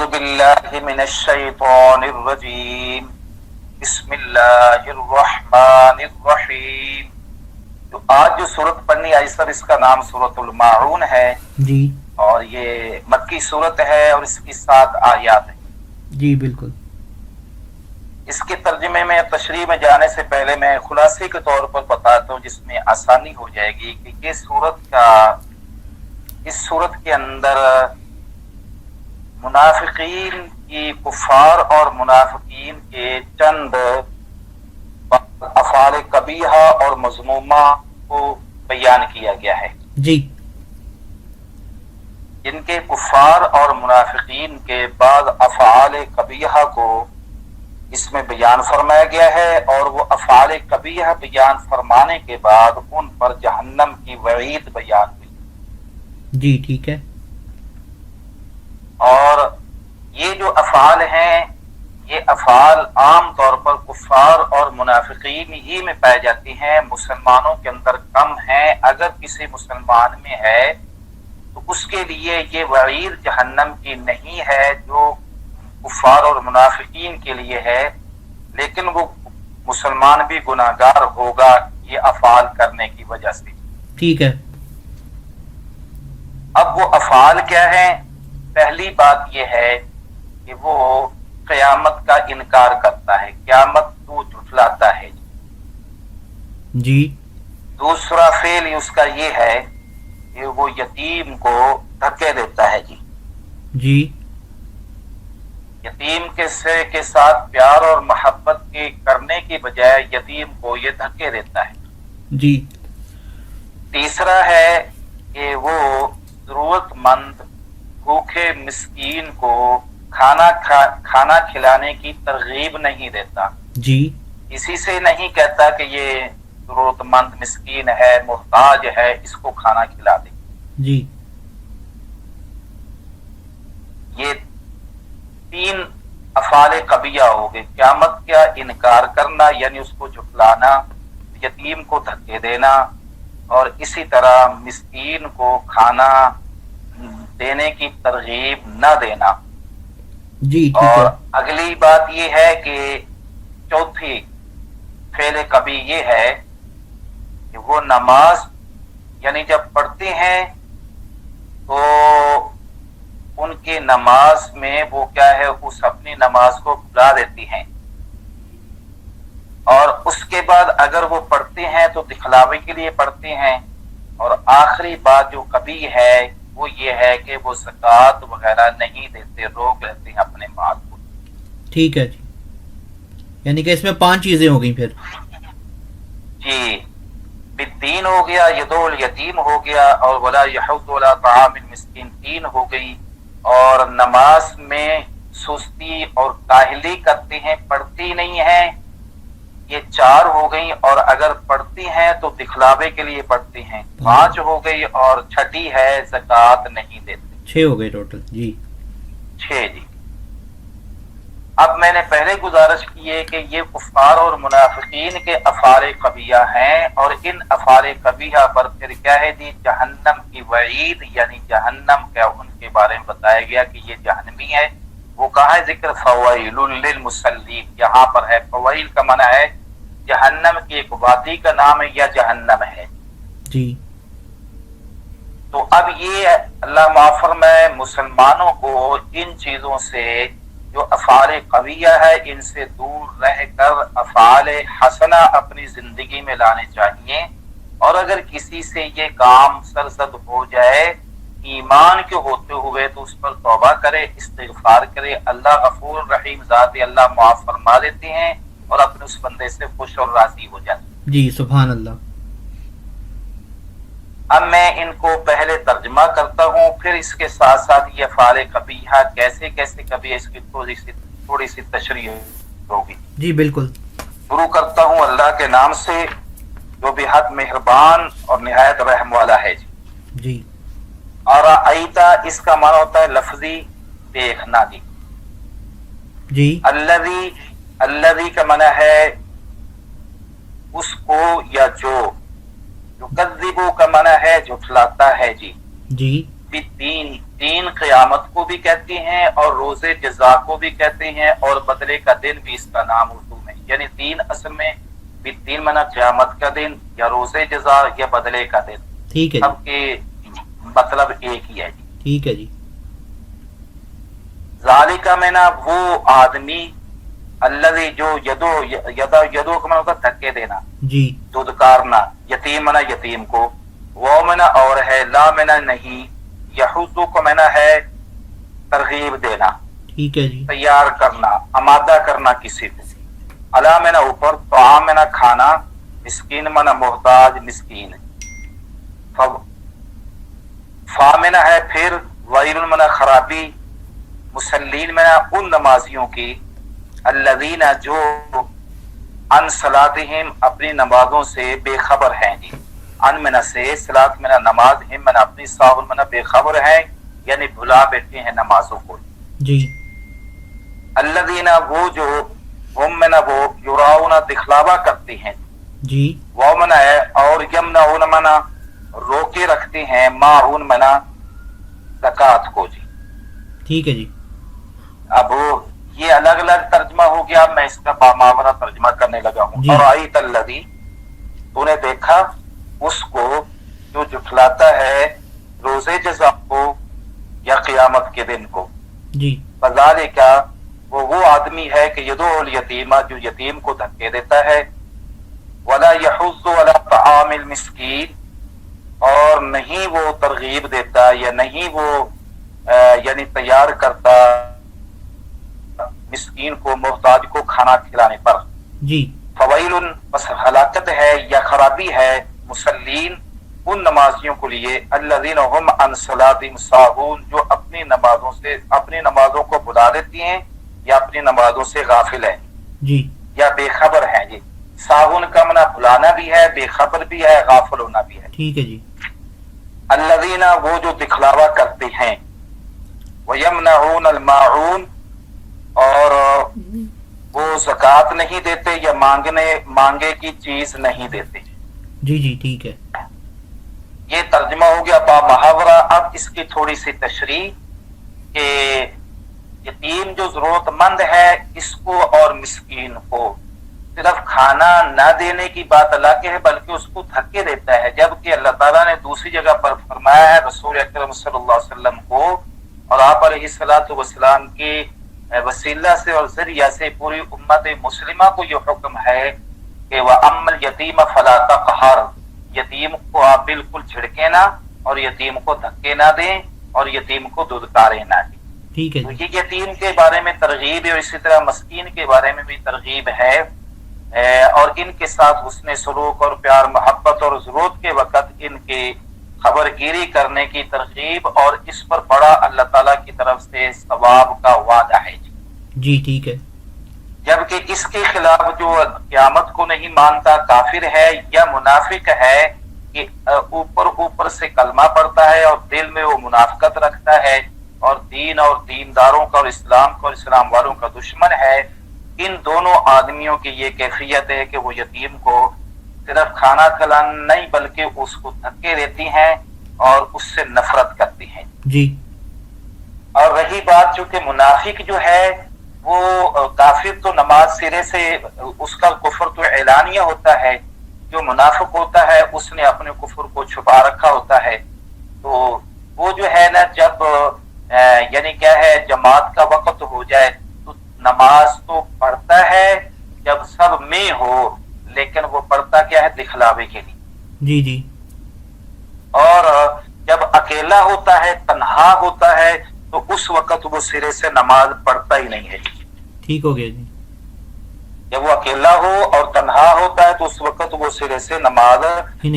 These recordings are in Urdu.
باللہ من الشیطان الرجیم بسم اللہ الرحمن الرحیم۔ تو آج جو صورت پڑھنی آئی سر، اس کا نام سورۃ الماعون ہے جی اور یہ مکی صورت ہے اور اس کی 7 آیات ہیں۔ جی بالکل۔ اس کے ترجمے میں تشریح میں جانے سے پہلے میں خلاصے کے طور پر بتاتا ہوں جس میں آسانی ہو جائے گی کہ اس صورت کے اندر منافقین کی، کفار اور منافقین کے چند افعال قبیحہ اور مذمومہ کو بیان کیا گیا ہے، جی جن کے کفار اور منافقین کے بعض افعال قبیحہ کو اس میں بیان فرمایا گیا ہے، اور وہ افعال قبیحہ بیان فرمانے کے بعد ان پر جہنم کی وعید بیان ہوئی۔ جی ٹھیک ہے۔ اور یہ جو افعال ہیں، یہ افعال عام طور پر کفار اور منافقین ہی میں پائے جاتی ہیں، مسلمانوں کے اندر کم ہیں۔ اگر کسی مسلمان میں ہے تو اس کے لیے یہ وعید جہنم کی نہیں ہے جو کفار اور منافقین کے لیے ہے، لیکن وہ مسلمان بھی گناہگار ہوگا یہ افعال کرنے کی وجہ سے۔ ٹھیک ہے۔ اب وہ افعال کیا ہیں؟ پہلی بات یہ ہے کہ وہ قیامت کا انکار کرتا ہے، قیامت کو جھٹلاتا ہے۔ جی دوسرا فعل اس کا یہ ہے کہ وہ یتیم کو دھکے دیتا ہے۔ جی یتیم کے ساتھ پیار اور محبت کے کرنے کی بجائے یتیم کو یہ دھکے دیتا ہے۔ جی تیسرا ہے کہ وہ ضرورت مند بھوکے مسکین کو کھانا کھلانے کی ترغیب نہیں دیتا۔ جی کسی سے نہیں کہتا کہ یہ ضرورت مند مسکین ہے، محتاج ہے، اس کو کھانا کھلا دے۔ جی یہ 3 افعال قبیحہ ہو گئے، قیامت کا انکار کرنا یعنی اس کو جھٹلانا، یتیم کو دھکے دینا، اور اسی طرح مسکین کو کھانا دینے کی ترغیب نہ دینا۔ جی ٹھیک اور ہے۔ اگلی بات یہ ہے کہ چوتھی فعل قبیح یہ ہے کہ وہ نماز یعنی جب پڑھتے ہیں تو ان کی نماز میں وہ کیا ہے، اس اپنی نماز کو بھلا دیتی ہیں، اور اس کے بعد اگر وہ پڑھتے ہیں تو دکھلاوے کے لیے پڑھتے ہیں۔ اور آخری بات جو قبیح ہے وہ یہ ہے کہ وہ زکوٰۃ وغیرہ نہیں دیتے، روک لیتے ہیں اپنے مال کو۔ ٹھیک ہے جی، یعنی کہ اس میں 5 چیزیں ہو گئیں پھر۔ جی، بالدین ہو گیا، یدعو الیتیم ہو گیا، اور ولا یحض علی طعام المسکین 3 ہو گئی، اور نماز میں سستی اور کاہلی کرتے ہیں، پڑھتی نہیں ہیں، یہ 4 ہو گئی، اور اگر پڑھتی ہیں تو دکھلاوے کے لیے پڑھتی ہیں 5 ہو گئی، اور چھٹی ہے زکوٰۃ نہیں دیتے 6 ہو گئے ٹوٹل۔ جی 6 جی۔ اب میں نے پہلے گزارش کی ہے کہ یہ کفار اور منافقین کے افعال قبیحہ ہیں، اور ان افعال قبیحہ پر پھر کیا ہے جی، جہنم کی وعید یعنی جہنم کا ان کے بارے میں بتایا گیا کہ یہ جہنمی ہے۔ وہ کہا ہے ذکر فویل للمصلین، یہاں پر ہے۔ فویل کا معنی ہے جہنم کی ایک وادی کا نام ہے یا جہنم ہے۔ جی تو اب یہ اللہ معاف فرمائے مسلمانوں کو ان چیزوں سے جو افعال قبیحہ ہے ان سے دور رہ کر افعال حسنہ اپنی زندگی میں لانے چاہیے، اور اگر کسی سے یہ کام سرزد ہو جائے ایمان کے ہوتے ہوئے تو اس پر توبہ کرے، استغفار کرے۔ اللہ غفور رحیم ذات، اللہ معاف فرما دیتے ہیں اور اپنے اس بندے سے خوش اور راضی ہو جاتے ہیں۔ جی سبحان اللہ۔ اب میں ان کو پہلے ترجمہ کرتا ہوں، پھر اس کے ساتھ ساتھ یہ افعال قبیحہ کیسے قبیح، اس کی تھوڑی سی تشریح ہوگی۔ جی بالکل۔ شروع کرتا ہوں اللہ کے نام سے جو بے حد مہربان اور نہایت رحم والا ہے۔ جی اور آئیتا اس کا معنی ہوتا ہے لفظی دیکھنا دی۔ جی الذی کا معنی ہے اس کو یا جو، یکذبو کا معنی ہے جھٹلاتا ہے جی۔ جی بالدین، دین قیامت کو بھی کہتے ہیں اور روز جزا کو بھی کہتے ہیں اور بدلے کا دن بھی اس کا نام اردو میں، یعنی دین اصل میں بالدین منا قیامت کا دن یا روز جزا یا بدلے کا دن، ٹھیک ہے سب کے مطلب ایک ہی ہے جی۔ ٹھیک ہے جی۔ ذالک منا وہ آدمی، الذی جو یدو کا منا ہوتا دھکے دینا، جی دودکارنا، یتیم منا یتیم کو، وہ منا اور ہے، لا منا نہیں، یحض کو منا ہے ترغیب دینا، ٹھیک ہے جی۔ تیار کرنا، آمادہ کرنا کسی کو، علا منا اوپر، طعام منا کھانا، مسکین منا محتاج مسکین، فا منا ہے پھر، ویل منا خرابی، مسلین منا ان نمازیوں کی، الذین جو ان صلاتہم اپنی نمازوں سے بے خبر ہیں جی، ان منا سے، صلات منا نماز، ہم منا اپنی، ساہل منا بے خبر ہیں یعنی بھلا بیٹھے ہیں نمازوں کو جی۔ الذین وہ جو، ہم منا وہ، یراؤن دکھلاوا کرتے ہیں، جی وہ منا ہے، اور یمنعون منا روکے رکھتے ہیں، ماعون منا زکوٰۃ کو جی۔ ٹھیک ہے جی۔ اب یہ الگ الگ ترجمہ ہو گیا، میں اس کا بامعنی ترجمہ کرنے لگا ہوں۔ جی۔ اور آیت الذی، تو نے دیکھا اس کو جو جھٹلاتا ہے روزے جزا کو یا قیامت کے دن کو، جی فذالک وہ آدمی ہے کہ یدعو الیتیم، جو یتیم کو دھکے دیتا ہے، ولا یحض علی طعام المسکین، اور نہیں وہ ترغیب دیتا یا نہیں وہ یعنی تیار کرتا مسکین کو، محتاج کو کھانا کھلانے پر، جی فویل بس ہلاکت ہے یا خرابی ہے، مسلین ان نمازیوں کو لیے، الذین هم عن صلاتهم ساہون، جو اپنی نمازوں سے، اپنی نمازوں کو بھلا دیتی ہیں یا اپنی نمازوں سے غافل ہیں جی یا بے خبر ہیں جی۔ ساہون کا معنی بھلانا بھی ہے، بے خبر بھی ہے، غافل ہونا بھی ہے۔ ٹھیک ہے جی۔ الذین وہ جو دکھلاوا کرتے ہیں، ویمنعون الماعون، اور وہ زکوٰۃ نہیں دیتے یا مانگے کی چیز نہیں دیتے۔ جی جی ٹھیک ہے۔ یہ ترجمہ ہو گیا با محاورہ۔ اب اس کی تھوڑی سی تشریح کہ یتیم جو ضرورت مند ہے اس کو اور مسکین کو صرف کھانا نہ دینے کی بات الگ ہے، بلکہ اس کو دھکے دیتا ہے، جبکہ اللہ تعالیٰ نے دوسری جگہ پر فرمایا ہے رسول اکرم صلی اللہ علیہ وسلم کو اور آپ علیہ الصلوۃ والسلام کے وسیلہ سے اور ذریعہ سے پوری امت مسلمہ کو یہ حکم ہے کہ وَأَمَّا الْيَتِيمَ فَلَا تَقْهَرْ، یتیم کو آپ بالکل چھڑکے نہ اور یتیم کو دھکے نہ دیں اور یتیم کو دودکارے نہ دیں۔ ٹھیک ہے تو جی۔ یہ یتیم کے بارے میں ترغیب ہے اور اسی طرح مسکین کے بارے میں بھی ترغیب ہے، اور ان کے ساتھ حسن سلوک اور پیار محبت اور ضرورت کے وقت ان کی خبر گیری کرنے کی ترغیب، اور اس پر بڑا اللہ تعالیٰ کی طرف سے ثواب کا وعدہ ہے جی ٹھیک ہے۔ جبکہ اس کے خلاف جو قیامت کو نہیں مانتا کافر ہے یا منافق ہے کہ اوپر سے کلمہ پڑھتا ہے اور دل میں وہ منافقت رکھتا ہے اور دین اور دینداروں کا اور اسلام کا اور اسلام والوں کا دشمن ہے، ان دونوں آدمیوں کی یہ کیفیت ہے کہ وہ یتیم کو صرف کھانا کھلانا نہیں بلکہ اس کو دھکے دیتی ہیں اور اس سے نفرت کرتی ہیں جی۔ اور رہی بات چونکہ منافق جو ہے وہ کافر تو نماز سرے سے اس کا کفر تو اعلانیہ ہوتا ہے، جو منافق ہوتا ہے اس نے اپنے کفر کو چھپا رکھا ہوتا ہے، تو وہ جو ہے نا جب یعنی کیا ہے جماعت کا وقت ہو جائے تو نماز تو پڑھتا ہے جب سب میں ہو، لیکن وہ پڑھتا کیا ہے دکھلاوے کے لیے، جی جی۔ اور جب اکیلا ہوتا ہے تنہا ہوتا ہے تو اس وقت وہ سرے سے نماز پڑھتا ہی نہیں ہے۔ ٹھیک ہو گیا جی۔ جب وہ اکیلا ہو اور تنہا ہوتا ہے تو اس وقت وہ سرے سے نماز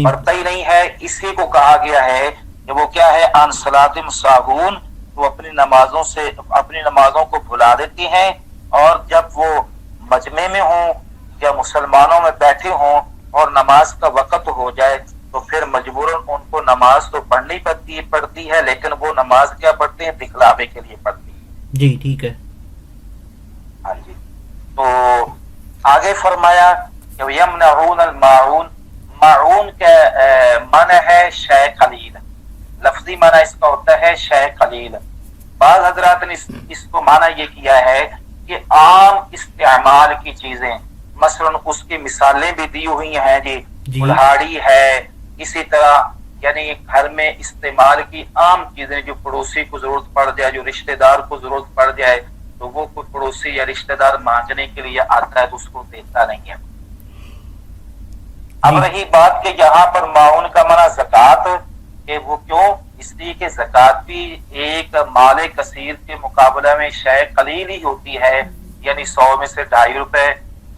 پڑھتا ہی نہیں ہے۔ اسی کو کہا گیا ہے کہ وہ کیا ہے عن صلاتہم ساہون، وہ اپنی نمازوں کو بھلا دیتی ہیں، اور جب وہ مجمع میں ہوں یا مسلمانوں میں بیٹھے ہوں اور نماز کا وقت ہو جائے تو پھر مجبوراً ان کو نماز تو پڑھنی پڑتی ہے، لیکن وہ نماز کیا پڑھتے ہیں دکھلاوے کے لیے پڑھتی ہے۔ جی ٹھیک ہے۔ ہاں جی، تو آگے فرمایا کہ یمنعون الماعون، معون کا معنی ہے شے قلیل، لفظ لفظی معنی اس کا ہوتا ہے شے قلیل. بعض حضرات نے اس کو معنی یہ کیا ہے کہ عام استعمال کی چیزیں، مثلا اس کی مثالیں بھی دی ہوئی ہیں جی، کلہاڑی ہے، اسی طرح یعنی گھر میں استعمال کی عام چیزیں جو پڑوسی کو ضرورت پڑ جائے، جو رشتہ دار کو ضرورت پڑ جائے، تو وہ کوئی پڑوسی یا رشتہ دار مانگنے کے لیے آتا ہے تو اس کو دیتا نہیں ہے. اب رہی بات کہ یہاں پر معاون کا منع زکوٰۃ، کہ وہ کیوں؟ اس لیے کہ زکوٰۃ بھی ایک مال کثیر کے مقابلہ میں شے قلیل ہی ہوتی ہے، یعنی 100 میں سے 2.5 روپے،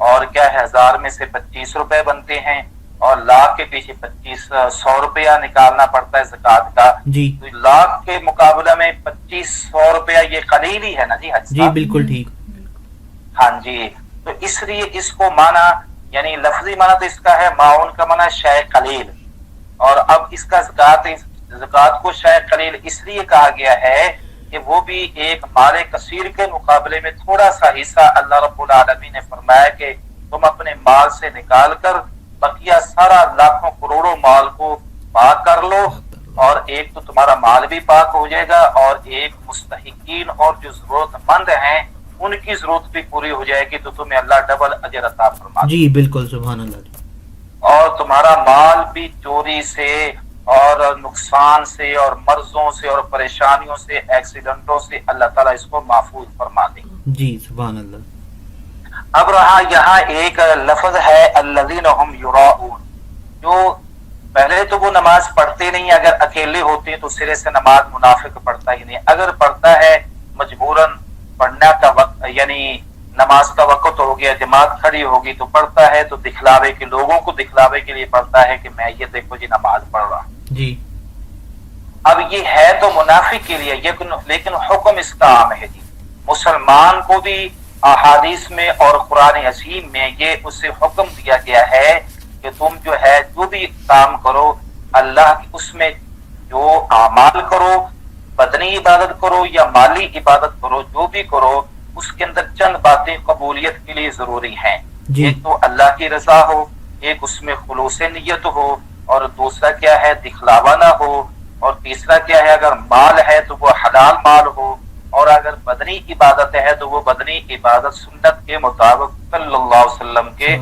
اور کیا 1000 میں سے 25 روپے بنتے ہیں، اور لاکھ کے پیچھے 100 روپیہ نکالنا پڑتا ہے زکوٰۃ کا. تو لاکھ کے مقابلہ میں 2500 روپیہ یہ قلیل ہی ہے نا جی. جی بالکل ٹھیک. ہاں جی، تو اس لیے اس کو مانا یعنی لفظی معنی تو اس کا ہے معاون کا معنی شے قلیل، اور اب اس کا زکوٰۃ کو شے قلیل اس لیے کہا گیا ہے کہ وہ بھی ایک مال کثیر کے مقابلے میں تھوڑا سا حصہ اللہ رب العالمین نے فرمایا کہ تم اپنے مال سے نکال کر بقیہ سارا لاکھوں کروڑوں مال کو پاک کر لو، اور ایک تو تمہارا مال بھی پاک ہو جائے گا، اور ایک مستحقین اور جو ضرورت مند ہیں ان کی ضرورت بھی پوری ہو جائے گی، تو تمہیں اللہ ڈبل اجر عطا فرما. جی بالکل، سبحان اللہ. اور تمہارا مال بھی چوری سے اور نقصان سے اور مرضوں سے اور پریشانیوں سے، ایکسیڈنٹوں سے اللہ تعالیٰ اس کو محفوظ فرما دے. جی سبحان اللہ. اب رہا یہاں ایک لفظ ہے الذین هم یراؤون، جو پہلے تو وہ نماز پڑھتے نہیں، اگر اکیلے ہوتے ہیں تو سرے سے نماز منافق پڑھتا ہی نہیں، اگر پڑھتا ہے مجبوراً پڑھنے کا وقت یعنی نماز کا وقت ہو گیا، جماعت کھڑی ہوگی تو پڑھتا ہے، تو دکھلاوے کے لوگوں کو دکھلاوے کے لیے پڑھتا ہے کہ میں یہ دیکھو جی نماز پڑھ رہا ہوں. جی اب یہ ہے تو منافق کے لیے، لیکن حکم اس کا عام ہے جی. مسلمان کو بھی احادیث میں اور قرآن عظیم میں یہ اسے حکم دیا گیا ہے کہ تم جو ہے جو بھی کام کرو اللہ کی اس میں جو اعمال کرو، بدنی عبادت کرو یا مالی عبادت کرو، جو بھی کرو اس کے اندر چند باتیں قبولیت کے لیے ضروری ہیں. ایک تو اللہ کی رضا ہو، ایک اس میں خلوص نیت ہو، اور دوسرا کیا ہے دکھلاوا نہ ہو، اور تیسرا کیا ہے اگر مال ہے تو وہ حلال مال ہو، اور اگر بدنی عبادت ہے تو وہ بدنی عبادت سنت کے مطابق صلی اللہ علیہ وسلم کے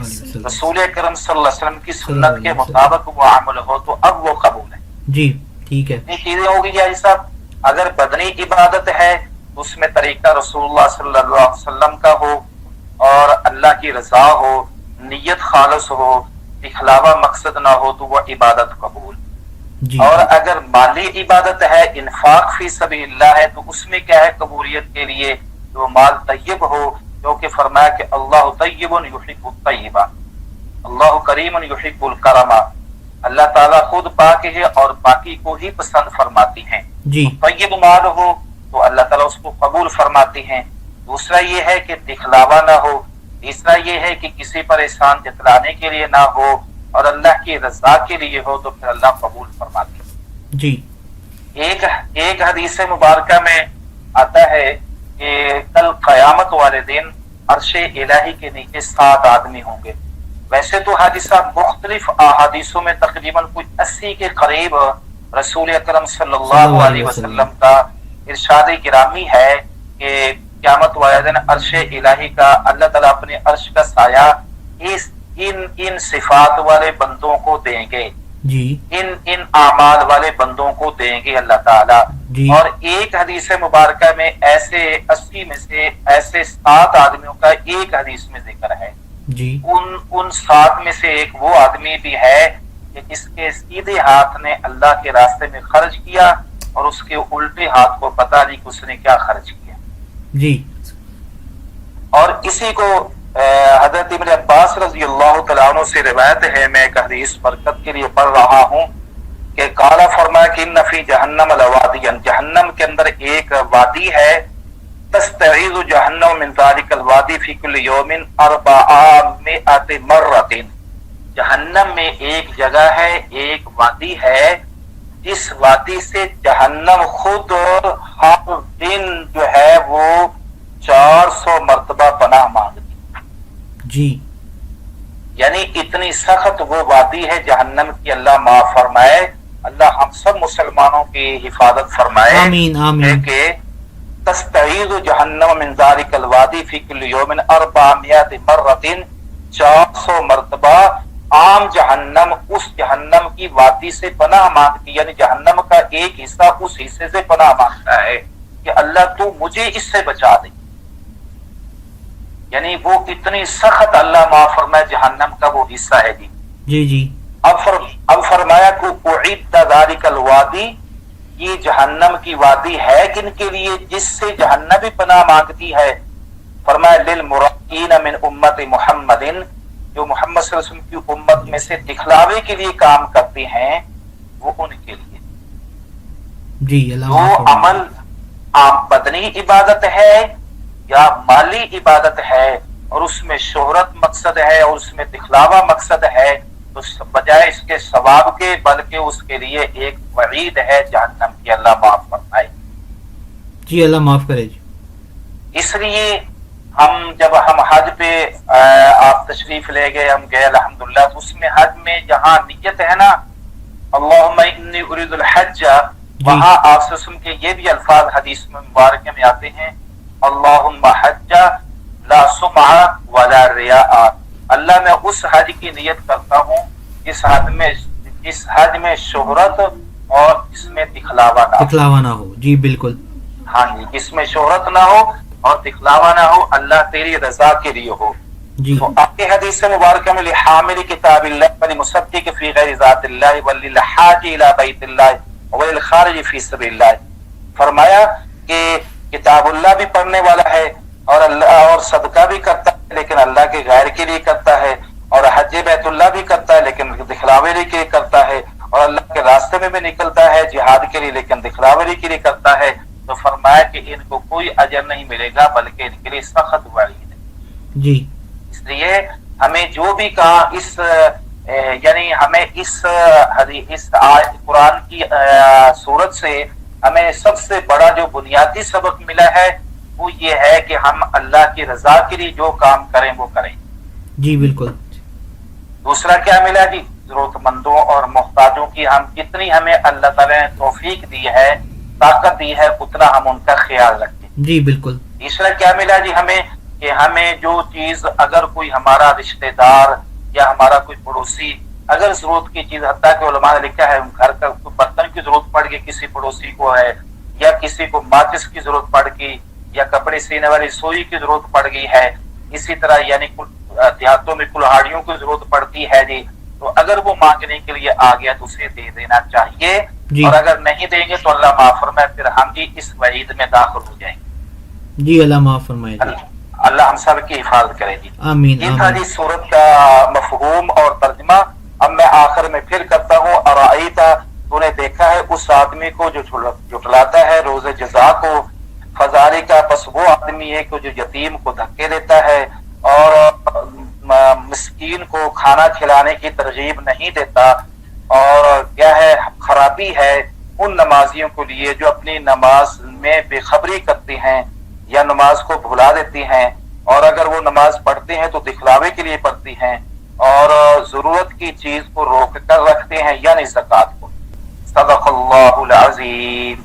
رسول کرم صلی اللہ علیہ وسلم کی سنت کے مطابق وہ عمل ہو تو اب وہ قبول ہے. جی ٹھیک ہے. یہ چیزیں ہوگی جی صاحب. اگر بدنی عبادت ہے تو اس میں طریقہ رسول اللہ صلی اللہ علیہ وسلم کا ہو، اور اللہ کی رضا ہو، نیت خالص ہو، دکھلاوا مقصد نہ ہو تو وہ عبادت قبول. اور اگر مالی عبادت ہے، انفاق فی سبیل اللہ ہے، تو اس میں کیا ہے قبولیت کے لیے جو مال طیب ہو، جو کہ فرمایا کہ اللہ طیب یحب الطیبہ، اللہ کریم یحب الکرم، اللہ تعالیٰ خود پاک ہے اور پاکی کو ہی پسند فرماتی ہیں. طیب مال ہو تو اللہ تعالیٰ اس کو قبول فرماتے ہیں. دوسرا یہ ہے کہ دکھلاوا نہ ہو. تیسرا یہ ہے کہ کسی پر احسان جتلانے کے لیے نہ ہو اور اللہ کی رضا کے لیے ہو تو پھر اللہ قبول فرماتے ہیں. جی ایک حدیث مبارکہ میں آتا ہے کہ کل قیامت والے دن عرش الہی کے نیچے 7 آدمی ہوں گے. ویسے تو حادثہ مختلف احادیثوں میں تقریباً کچھ 80 کے قریب رسول اکرم صلی اللہ علیہ وسلم کا ارشاد گرامی ہے کہ قیامت والے دن عرش الہی کا اللہ تعالیٰ اپنے عرش کا سایہ ان صفات والے بندوں کو دیں گے، ان اعمال والے بندوں کو دیں گے اللہ تعالیٰ. اور ایک حدیث مبارکہ میں ایسے 80 میں سے ایسے 7 آدمیوں کا ایک حدیث میں ذکر ہے. ان 7 میں سے ایک وہ آدمی بھی ہے کہ جس کے سیدھے ہاتھ نے اللہ کے راستے میں خرچ کیا اور اس کے الٹے ہاتھ کو پتہ نہیں کہ اس نے کیا خرچ کیا. اور اسی کو حضرت ابن عباس رضی اللہ تعالیٰ عنہ سے روایت ہے، میں ایک حدیث برکت کے لیے پڑھ رہا ہوں کہ قال فرمایا کہ ان فی جہنم لوادیا، جہنم کے اندر ایک وادی ہے، تستعیذ جہنم من ذلک الوادی فی کل یوم 400 مرۃ. جہنم میں ایک جگہ ہے، ایک وادی ہے، جس وادی سے جہنم خود ہر دن جو ہے وہ 400 مرتبہ پناہ مانگتی. یعنی اتنی سخت وہ وادی ہے جہنم کی، اللہ معاف فرمائے. اللہ ہم سب مسلمانوں کی حفاظت فرمائے. آمین آمین. کہ تستعیذ جہنم من ذالک الوادی فی کل یوم 400 مرۃ، 400 مرتبہ عام جہنم اس جہنم کی وادی سے پناہ مانگتی، یعنی جہنم کا ایک حصہ اس حصے سے پناہ مانگتا ہے کہ اللہ تو مجھے اس سے بچا دے. یعنی وہ اتنی سخت اللہ معاف فرمائے جہنم کا وہ حصہ ہے جی. جی جی. اب فرمایا کہ اعد ذالک الوادی، یہ جہنم کی وادی ہے کن کے لیے؟ جس سے جہنم بھی پناہ مانگتی ہے. فرمایا للمرائین من امت محمد، جو محمد صلی اللہ علیہ وسلم کی امت میں سے دکھلاوے کے لیے کام کرتے ہیں وہ ان کے لیے. جی اللہ وہ عمل بدنی عبادت ہے یا مالی عبادت ہے اور اس میں شہرت مقصد ہے اور اس میں دکھلاوا مقصد ہے، تو بجائے اس کے ثواب کے بلکہ اس کے لیے ایک وعید ہے جہنم کی. اللہ معاف فرمائے. جی اللہ معاف کرے جی. اس لیے جب ہم حج پہ آپ تشریف لے گئے، ہم گئے الحمدللہ، تو اس میں حج میں جہاں نیت ہے نا اللہم انی ارید الحج، وہاں آپ سے سن کے یہ بھی الفاظ حدیث میں مبارکہ میں آتے ہیں اللہم حج لا سمع ولا ریاء، اللہ میں اس حج کی نیت کرتا ہوں اس حج میں شہرت اور اس میں دکھلاوا نہ ہو. جی بالکل. ہاں جی، اس میں شہرت نہ ہو اور دکھلاوا نہ ہو، اللہ تیری رضا کے لیے ہو. جی. تو آپ کے حدیث مبارکہ میں لحامل کتاب اللہ ولمصدق فی غیر ذات اللہ وللحاج الی بیت اللہ وللخارج فی سبیل اللہ، فرمایا کہ کتاب اللہ بھی پڑھنے والا ہے اور اللہ اور صدقہ بھی کرتا ہے لیکن اللہ کے غیر کے لیے کرتا ہے، اور حج بیت اللہ بھی کرتا ہے لیکن دکھلاوے کے لیے کرتا ہے، اور اللہ کے راستے میں بھی نکلتا ہے جہاد کے لیے لیکن دکھلاوے کے لیے کرتا ہے. تو فرمایا کہ ان کو کوئی اجر نہیں ملے گا بلکہ ان کے لیے سخت وعید ہے. جی. اس لیے ہمیں جو بھی کہا یعنی ہمیں اس قرآن کی صورت سے ہمیں سب سے بڑا جو بنیادی سبق ملا ہے وہ یہ ہے کہ ہم اللہ کی رضا کے لیے جو کام کریں وہ کریں. جی بالکل. دوسرا کیا ملا جی؟ ضرورت مندوں اور محتاجوں کی ہم جتنی ہمیں اللہ تعالیٰ نے توفیق دی ہے، طاقت دی ہے، اتنا ہم ان کا خیال رکھیں. جی بالکل. تیسرا کیا ملا جی ہمیں؟ کہ ہمیں جو چیز اگر کوئی ہمارا رشتہ دار یا ہمارا کوئی پڑوسی اگر ضرورت کی چیز، حتیٰ کہ علماء نے لکھا ہے گھر کا برتن کی ضرورت پڑ گئی کسی پڑوسی کو ہے، یا کسی کو ماچس کی ضرورت پڑ گئی، یا کپڑے سینے والی سوئی کی ضرورت پڑ گئی ہے، اسی طرح یعنی دیہاتوں میں کلہاڑیوں کی ضرورت پڑتی ہے جی، تو اگر وہ مانگنے کے لیے آ گیا تو اسے دے دینا چاہیے جی. اور اگر نہیں دیں گے تو اللہ معاف فرمائے پھر ہم جی اس وعید میں داخل ہو جائیں گے. جی اللہ معاف فرمائے. اللہ ہم سب کی حفاظت کرے جی. آمین. یہ تھا جی سورت کا مفہوم اور ترجمہ. اب میں آخر میں پھر کرتا ہوں ارائیتا، تو نے دیکھا ہے اس آدمی کو جو جھٹلاتا ہے روز جزا کو، فضاری کا پس وہ آدمی ہے جو یتیم کو دھکے دیتا ہے اور مسکین کو کھانا کھلانے کی ترغیب نہیں دیتا، اور کیا ہے خرابی ہے ان نمازیوں کے لیے جو اپنی نماز میں بے خبری کرتے ہیں یا نماز کو بھلا دیتی ہیں، اور اگر وہ نماز پڑھتے ہیں تو دکھلاوے کے لیے پڑھتی ہیں اور ضرورت کی چیز کو روک کر رکھتے ہیں یعنی زکوٰۃ کو. صدق اللہ العظیم.